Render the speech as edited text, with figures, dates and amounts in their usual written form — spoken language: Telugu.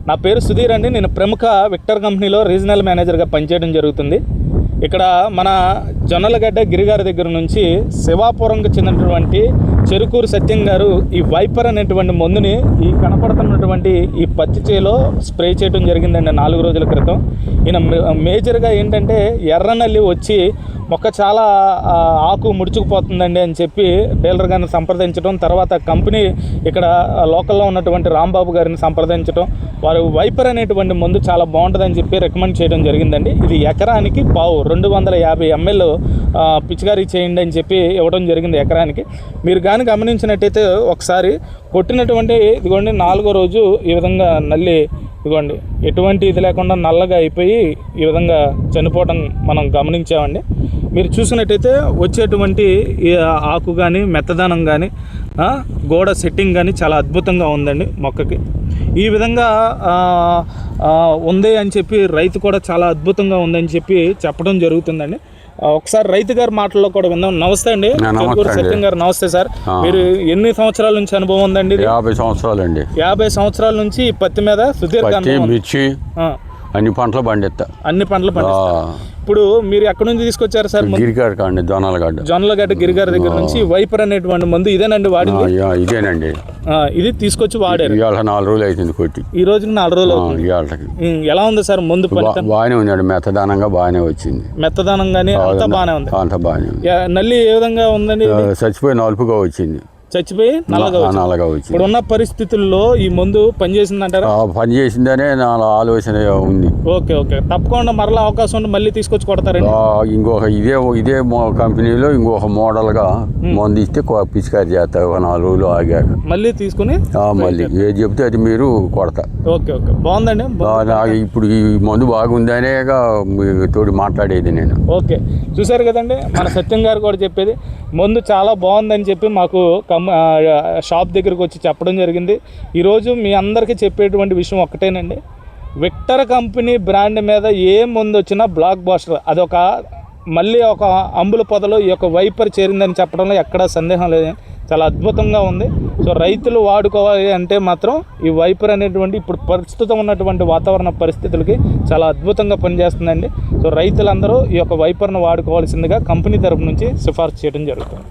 నా పేరు సుధీర్ అండి. నేను ప్రముఖ విక్టర్ కంపెనీలో రీజనల్ మేనేజర్గా పనిచేయడం జరుగుతుంది. ఇక్కడ మన జొన్నలగడ్డ గిరిగారి దగ్గర నుంచి శివాపురంకి చెందినటువంటి చెరుకూరు సత్యం గారు ఈ వైపర్ అనేటువంటి మందుని ఈ కనపడుతున్నటువంటి ఈ పత్తి చేలో స్ప్రే చేయడం జరిగిందండి 4 రోజుల క్రితం. ఈయన మేజర్గా ఏంటంటే ఎర్రనల్లి వచ్చి మొక్క చాలా ఆకు ముడుచుకుపోతుందండి అని చెప్పి డీలర్ గారిని సంప్రదించడం, తర్వాత కంపెనీ ఇక్కడ లోకల్లో ఉన్నటువంటి రాంబాబు గారిని సంప్రదించడం, వారు వైపర్ అనేటువంటి మందు చాలా బాగుంటుందని చెప్పి రికమెండ్ చేయడం జరిగిందండి. ఇది ఎకరానికి 250 ml పిచికారీ చేయండి అని చెప్పి ఇవ్వడం జరిగింది ఎకరానికి. మీరు కానీ గమనించినట్టయితే ఒకసారి కొట్టినటువంటి ఇదిగోండి 4వ రోజు ఈ విధంగా నల్లి ఇదిగోండి ఎటువంటి ఇది లేకుండా నల్లగా అయిపోయి ఈ విధంగా చనిపోవడం మనం గమనించామండి. మీరు చూసినట్టయితే వచ్చేటువంటి ఆకు కానీ మెత్తదనం కానీ గోడ సెట్టింగ్ కానీ చాలా అద్భుతంగా ఉందండి మొక్కకి. ఈ విధంగా ఉంది అని చెప్పి రైతు కూడా చాలా అద్భుతంగా ఉందని చెప్పి చెప్పడం జరుగుతుందండి. ఒకసారి రైతు గారి మాటల్లో కూడా విందాం. నమస్తే అండి సత్యం గారు. నమస్తే సార్. మీరు ఎన్ని సంవత్సరాల నుంచి అనుభవం ఉందండి? 50 సంవత్సరాలండి. 50 సంవత్సరాల నుంచి పత్తి మీద సుదీర్ఘ మిర్చి అన్ని పంటలు పండిస్తా. ఇప్పుడు మీరు ఎక్కడి నుంచి తీసుకొచ్చారు సార్? జొన్నలగడ్డ గిరిగారి దగ్గర నుంచి వైపర్ అనేటువంటి మందు ఇదేనండి వాడింది? ఇదేనండి. ఇది తీసుకొచ్చి వాడారు. 4 రోజులు అవుతుంది కొట్టి. ఈ రోజుకి 4 రోజులు అవుతుంది. ఎలా ఉంది సార్ ముందు? బాగానే ఉందండి, మెత్తదానంగా బాగానే వచ్చింది. మెత్తదానంగానే అంతా బాగానే ఉంది. అంతా బాగానే ఉంది. నల్లి ఏ విధంగా ఉందండి? చచ్చిపోయి నలుపుగా వచ్చింది. చచ్చిపోయి నల్లగా వచ్చింది. ఇప్పుడు ఉన్న పరిస్థితుల్లో ఈ మందు పనిచేసిందంటారా? పనిచేసిందనే నా ఆలోచన ఉంది. ఓకే ఓకే, తప్పకుండా మరలా అవకాశం ఉంటే మళ్ళీ తీసుకొచ్చి కొడతారండి. ఇంకొక ఇదే కంపెనీలో ఇంకొక మోడల్ గా మందు ఇస్తే పిచికారి చేస్తారు. 4 రోజులు ఆగాక మళ్ళీ తీసుకుని మళ్ళీ ఏది చెప్తే అది మీరు కొడతా. ఓకే ఓకే, బాగుందండి. ఇప్పుడు ఈ మందు బాగుందనే తోటి మాట్లాడేది నేను. ఓకే, చూసారు కదండి మన సత్యం గారు కూడా చెప్పేది. మందు చాలా బాగుందని చెప్పి మాకు షాప్ దగ్గరకు వచ్చి చెప్పడం జరిగింది. ఈరోజు మీ అందరికీ చెప్పేటువంటి విషయం ఒక్కటేనండి, విక్టర్ కంపెనీ బ్రాండ్ మీద ఏ మందు వచ్చినా బ్లాక్ బాస్టర్. అదొక మళ్ళీ ఒక అంబుల పొదలో ఈ యొక్క వైపర్ చేరిందని చెప్పడంలో ఎక్కడా సందేహం లేదు. చాలా అద్భుతంగా ఉంది. సో రైతులు వాడుకోవాలి అంటే మాత్రం ఈ వైపర్ అనేటువంటి ఇప్పుడు ప్రస్తుతం ఉన్నటువంటి వాతావరణ పరిస్థితులకి చాలా అద్భుతంగా పనిచేస్తుందండి. సో రైతులందరూ ఈ యొక్క వైపర్ను వాడుకోవాల్సిందిగా కంపెనీ తరపు నుంచి సిఫార్సు చేయడం జరుగుతుంది.